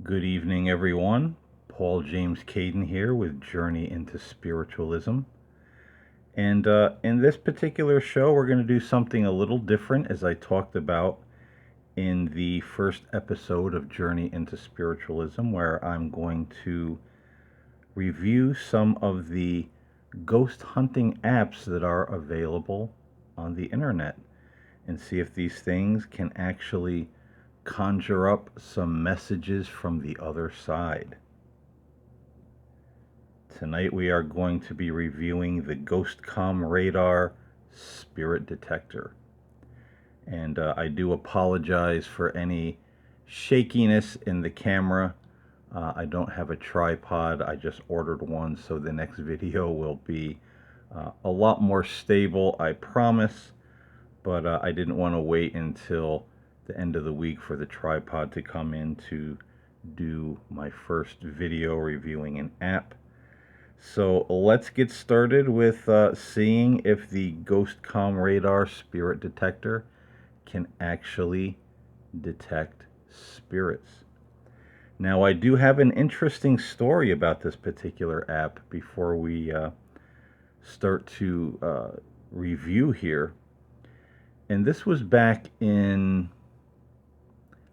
Good evening, everyone. Paul James Caden here with Journey into Spiritualism. And in this particular show, we're going to do something a little different, as I talked about in the first episode of Journey into Spiritualism, where I'm going to review some of the ghost hunting apps that are available on the internet and see if these things can actually conjure up some messages from the other side. Tonight we are going to be reviewing the Ghostcom Radar Spirit Detector. And I do apologize for any shakiness in the camera. I don't have a tripod. I just ordered one, so the next video will be a lot more stable, I promise. But I didn't want to wait until the end of the week for the tripod to come in to do my first video reviewing an app. So let's get started with seeing if the Ghostcom Radar Spirit Detector can actually detect spirits. Now, I do have an interesting story about this particular app before we start to review here. And this was back in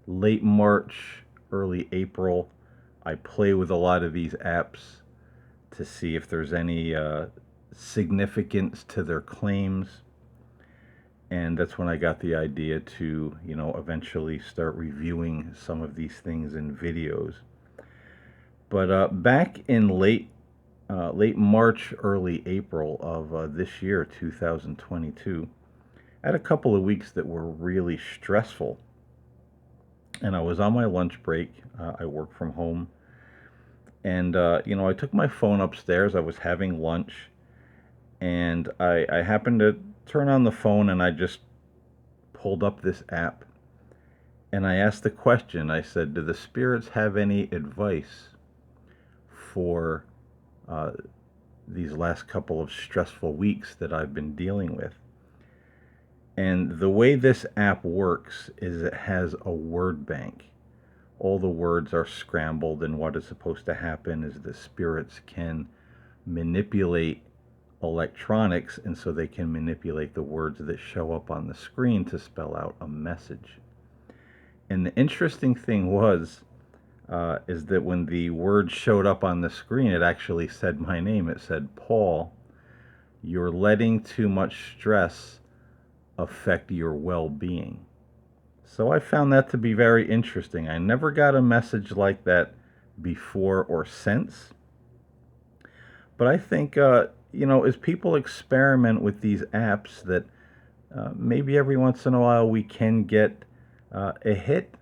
late March, early April. I play with a lot of these apps to see if there's any significance to their claims. And that's when I got the idea to, eventually start reviewing some of these things in videos. But back in late March, early April of this year, 2022, I had a couple of weeks that were really stressful. And I was on my lunch break. I work from home. And, I took my phone upstairs. I was having lunch. And I happened to turn on the phone and I just pulled up this app. And I asked the question, I said, do the spirits have any advice for uh, these last couple of stressful weeks that I've been dealing with? And the way this app works is it has a word bank. All the words are scrambled, and what is supposed to happen is the spirits can manipulate electronics, and so they can manipulate the words that show up on the screen to spell out a message. And the interesting thing is that when the word showed up on the screen, it actually said my name. It said, Paul, you're letting too much stress affect your well-being. So I found that to be very interesting. I never got a message like that before or since. But I think, as people experiment with these apps, that maybe every once in a while we can get a hit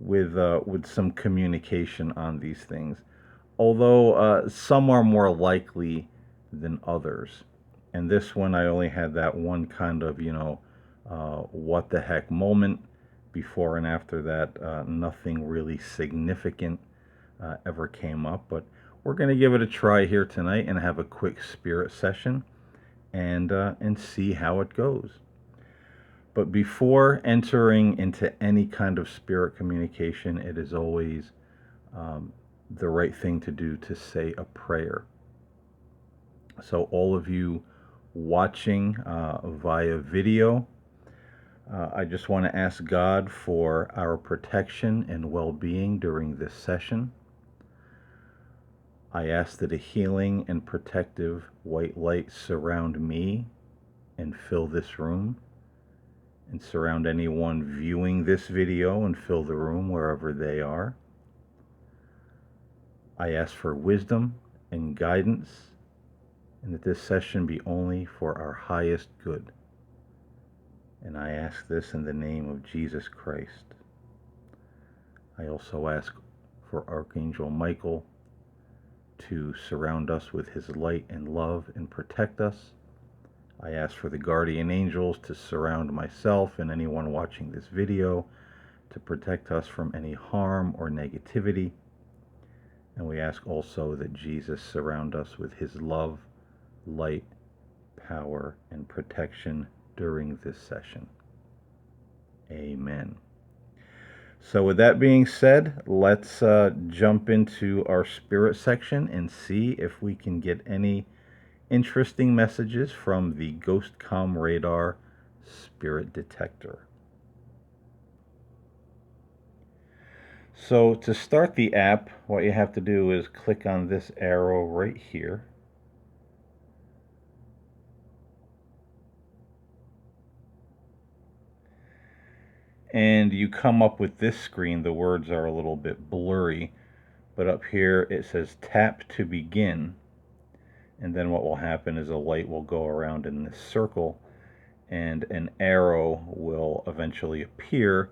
with some communication on these things. Although some are more likely than others. And this one, I only had that one kind of, what the heck moment. Before and after that, nothing really significant ever came up. But we're going to give it a try here tonight and have a quick spirit session and see how it goes. But before entering into any kind of spirit communication, it is always the right thing to do to say a prayer. So, all of you watching via video, I just want to ask God for our protection and well being during this session. I ask that a healing and protective white light surround me and fill this room, and surround anyone viewing this video and fill the room wherever they are. I ask for wisdom and guidance, and that this session be only for our highest good. And I ask this in the name of Jesus Christ. I also ask for Archangel Michael to surround us with his light and love and protect us. I ask for the guardian angels to surround myself and anyone watching this video to protect us from any harm or negativity. And we ask also that Jesus surround us with his love, light, power, and protection during this session. Amen. So, with that being said, let's jump into our spirit section and see if we can get any interesting messages from the Ghostcom Radar spirit detector. So, to start the app, what you have to do is click on this arrow right here. And you come up with this screen. The words are a little bit blurry, but up here it says tap to begin. And then what will happen is a light will go around in this circle and an arrow will eventually appear.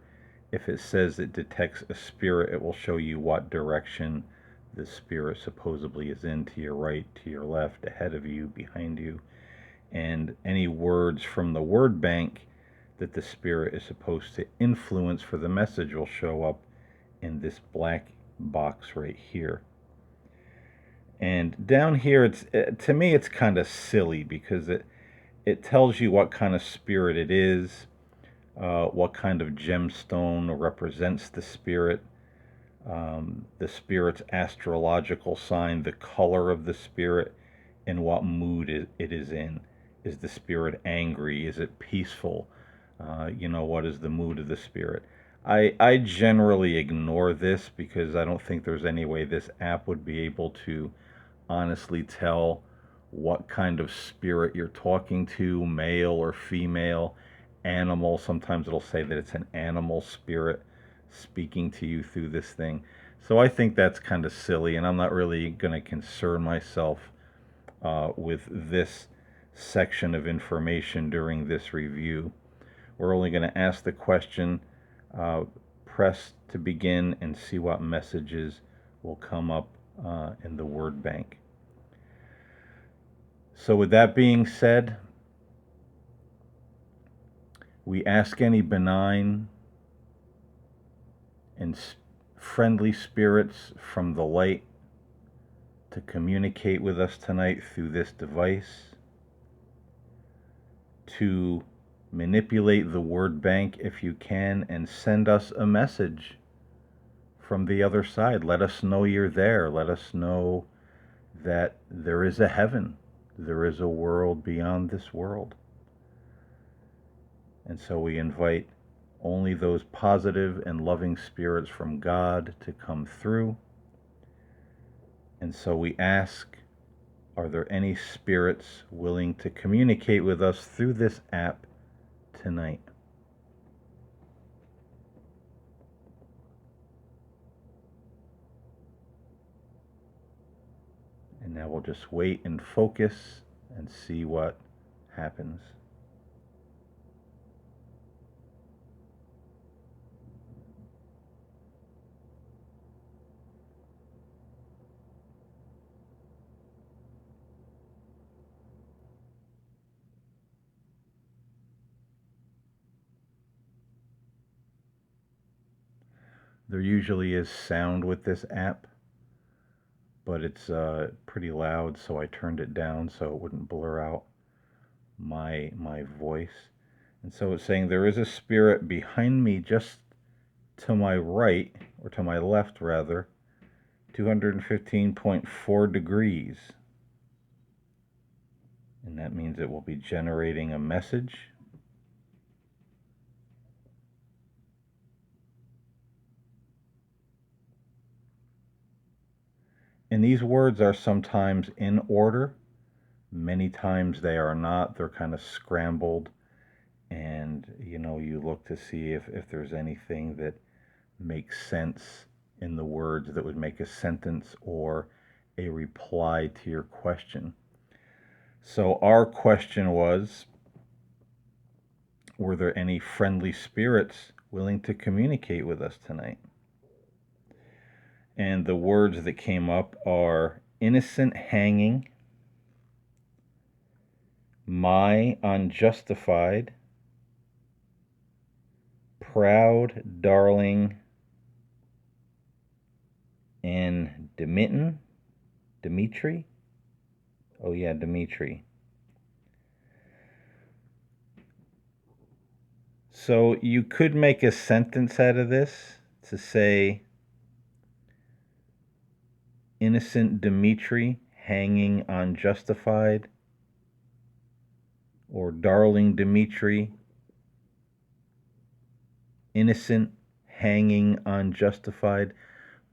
If it says it detects a spirit, it will show you what direction the spirit supposedly is in, to your right, to your left, ahead of you, behind you. And any words from the word bank that the spirit is supposed to influence for the message will show up in this black box right here. And down here, to me, it's kind of silly because it tells you what kind of spirit it is, what kind of gemstone represents the spirit's astrological sign, the color of the spirit, and what mood it is in. Is the spirit angry? Is it peaceful? What is the mood of the spirit? I generally ignore this because I don't think there's any way this app would be able to honestly tell what kind of spirit you're talking to, male or female, animal. Sometimes it'll say that it's an animal spirit speaking to you through this thing. So I think that's kind of silly, and I'm not really going to concern myself with this section of information during this review. We're only going to ask the question, uh, press to begin, and see what messages will come up in the word bank. So, with that being said, we ask any benign and friendly spirits from the light to communicate with us tonight through this device, to manipulate the word bank if you can, and send us a message from the other side. Let us know you're there. Let us know that there is a heaven, there is a world beyond this world. And so we invite only those positive and loving spirits from God to come through. And so we ask, are there any spirits willing to communicate with us through this app tonight? And now we'll just wait and focus and see what happens. There usually is sound with this app, but it's pretty loud, so I turned it down so it wouldn't blur out my voice. And so it's saying there is a spirit behind me just to my right, or to my left rather, 215.4 degrees. And that means it will be generating a message. And these words are sometimes in order. Many times they are not. They're kind of scrambled. And, you look to see if there's anything that makes sense in the words that would make a sentence or a reply to your question. So our question was, were there any friendly spirits willing to communicate with us tonight? And the words that came up are innocent hanging, my unjustified, proud darling, and Dimitri. Oh yeah, Dimitri. So you could make a sentence out of this to say, innocent Dimitri hanging on Justified, or darling Dimitri, innocent hanging on Justified.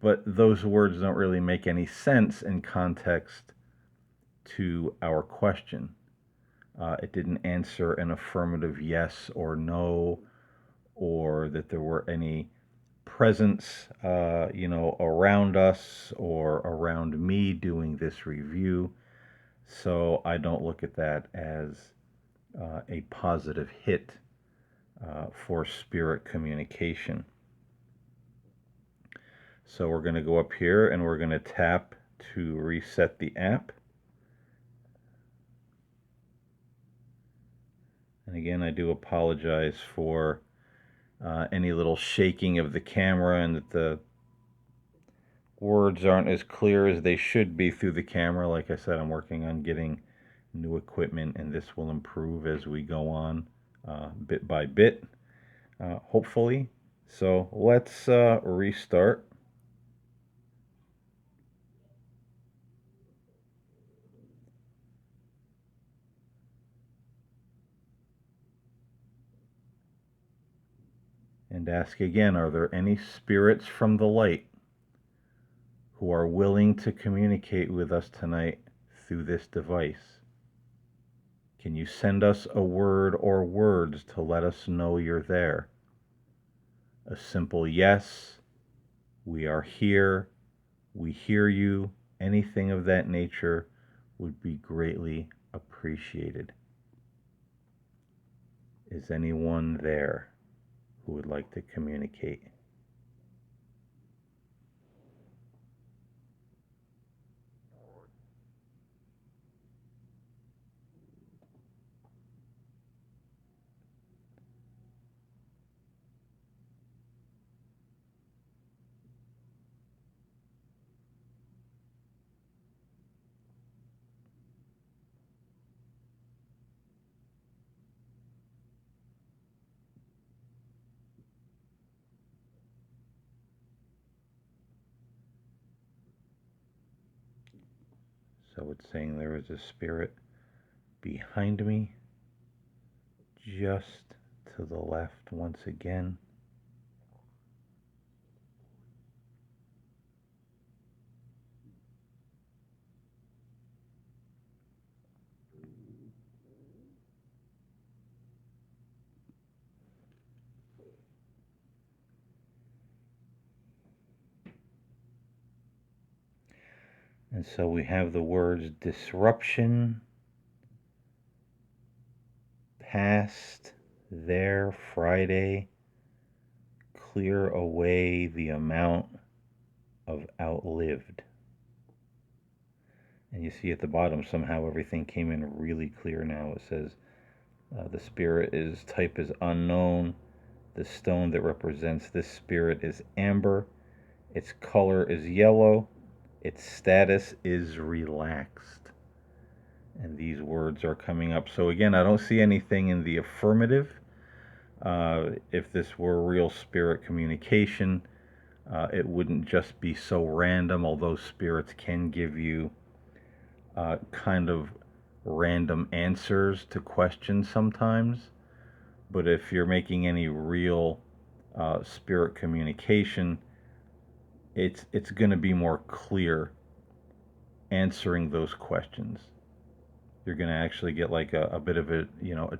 But those words don't really make any sense in context to our question. It didn't answer an affirmative yes or no, or that there were any presence, around us or around me doing this review. So I don't look at that as a positive hit for spirit communication. So we're going to go up here and we're going to tap to reset the app. And again, I do apologize for any little shaking of the camera and that the words aren't as clear as they should be through the camera. Like I said, I'm working on getting new equipment, and this will improve as we go on bit by bit, hopefully. So let's restart. And ask again, are there any spirits from the light who are willing to communicate with us tonight through this device? Can you send us a word or words to let us know you're there? A simple yes, we are here, we hear you, anything of that nature would be greatly appreciated. Is anyone there who would like to communicate? So it's saying there is a spirit behind me, just to the left once again. And so we have the words disruption, past, there, Friday, clear away the amount of outlived. And you see at the bottom, somehow everything came in really clear now. It says the spirit is type is unknown. The stone that represents this spirit is amber. Its color is yellow. Its status is relaxed. And these words are coming up. So again, I don't see anything in the affirmative. If this were real spirit communication, it wouldn't just be so random, although spirits can give you kind of random answers to questions sometimes. But if you're making any real spirit communication, it's going to be more clear answering those questions. You're going to actually get like a bit of a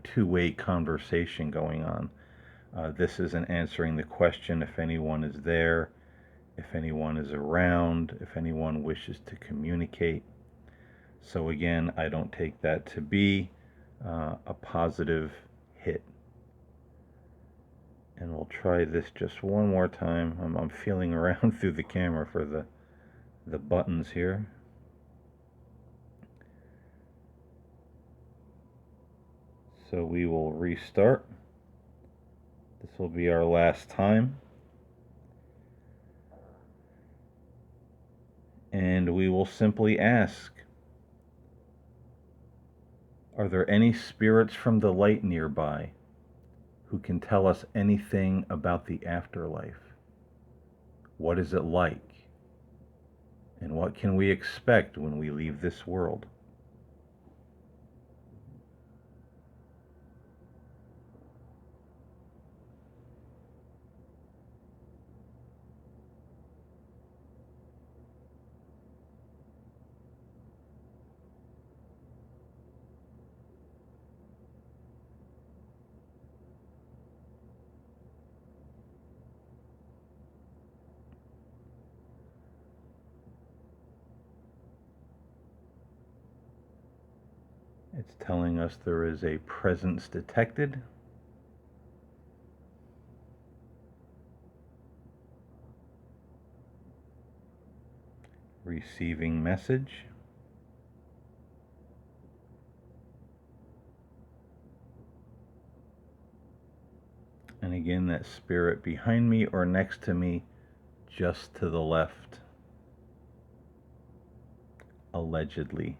two-way conversation going on. This isn't answering the question if anyone is there, if anyone is around, if anyone wishes to communicate. So again, I don't take that to be a positive hit. And we'll try this just one more time. I'm feeling around through the camera for the buttons here. So we will restart. This will be our last time. And we will simply ask, are there any spirits from the light nearby who can tell us anything about the afterlife? What is it like? And what can we expect when we leave this world? It's telling us there is a presence detected. Receiving message. And again, that spirit behind me or next to me, just to the left. Allegedly.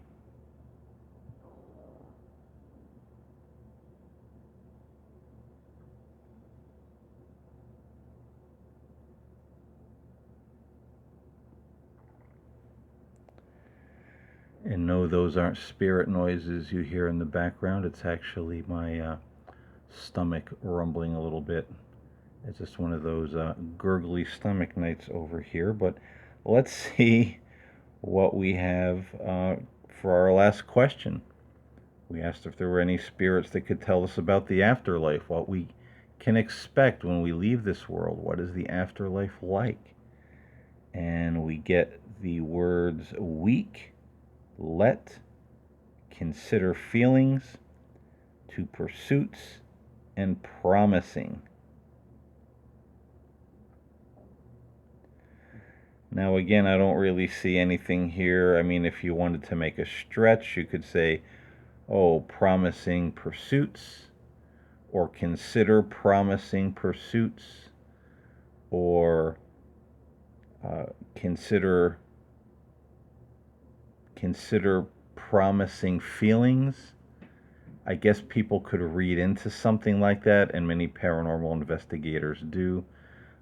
And no, those aren't spirit noises you hear in the background. It's actually my stomach rumbling a little bit. It's just one of those gurgly stomach nights over here. But let's see what we have for our last question. We asked if there were any spirits that could tell us about the afterlife, what we can expect when we leave this world. What is the afterlife like? And we get the words weak, let, consider feelings, to pursuits, and promising. Now, again, I don't really see anything here. I mean, if you wanted to make a stretch, you could say, oh, promising pursuits, or consider promising pursuits, or uh, consider promising feelings. I guess people could read into something like that, and many paranormal investigators do.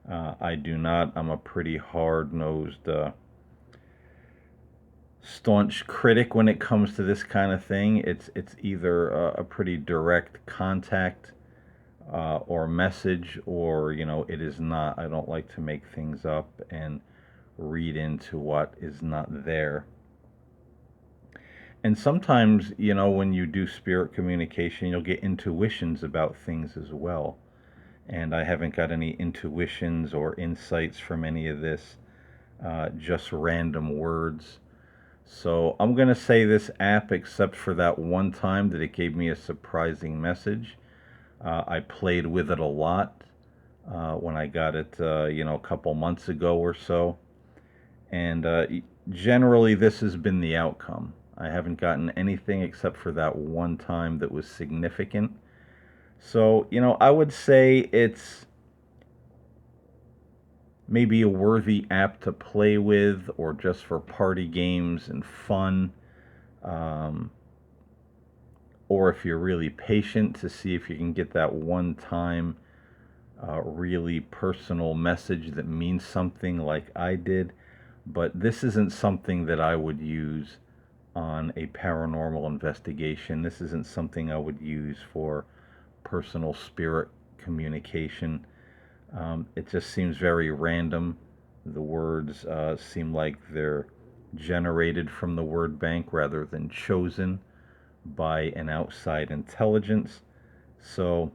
I do not. I'm a pretty hard-nosed, staunch critic when it comes to this kind of thing. It's either a pretty direct contact or message, or it is not. I don't like to make things up and read into what is not there. And sometimes, when you do spirit communication, you'll get intuitions about things as well. And I haven't got any intuitions or insights from any of this, just random words. So I'm going to say this app, except for that one time that it gave me a surprising message. I played with it a lot when I got it, a couple months ago or so. And generally, this has been the outcome. I haven't gotten anything except for that one time that was significant. So, I would say it's maybe a worthy app to play with, or just for party games and fun. Um, or if you're really patient, to see if you can get that one time really personal message that means something, like I did. But this isn't something that I would use on a paranormal investigation. This isn't something I would use for personal spirit communication. It just seems very random. The words seem like they're generated from the word bank rather than chosen by an outside intelligence. So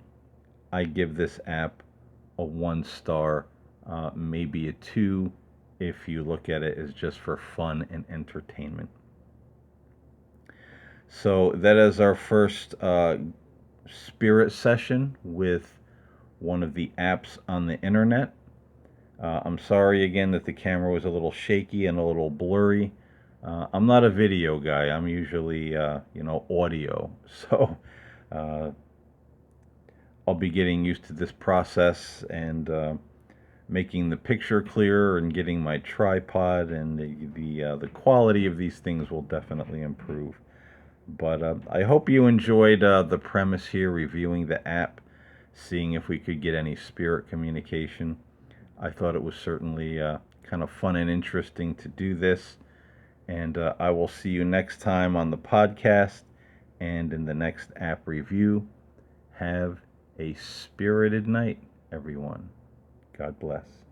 I give this app a 1 star, maybe a 2 if you look at it as just for fun and entertainment. So that is our first spirit session with one of the apps on the internet. I'm sorry again that the camera was a little shaky and a little blurry. I'm not a video guy. I'm usually, audio. So I'll be getting used to this process and making the picture clearer and getting my tripod, and the quality of these things will definitely improve. But I hope you enjoyed the premise here, reviewing the app, seeing if we could get any spirit communication. I thought it was certainly kind of fun and interesting to do this. And I will see you next time on the podcast and in the next app review. Have a spirited night, everyone. God bless.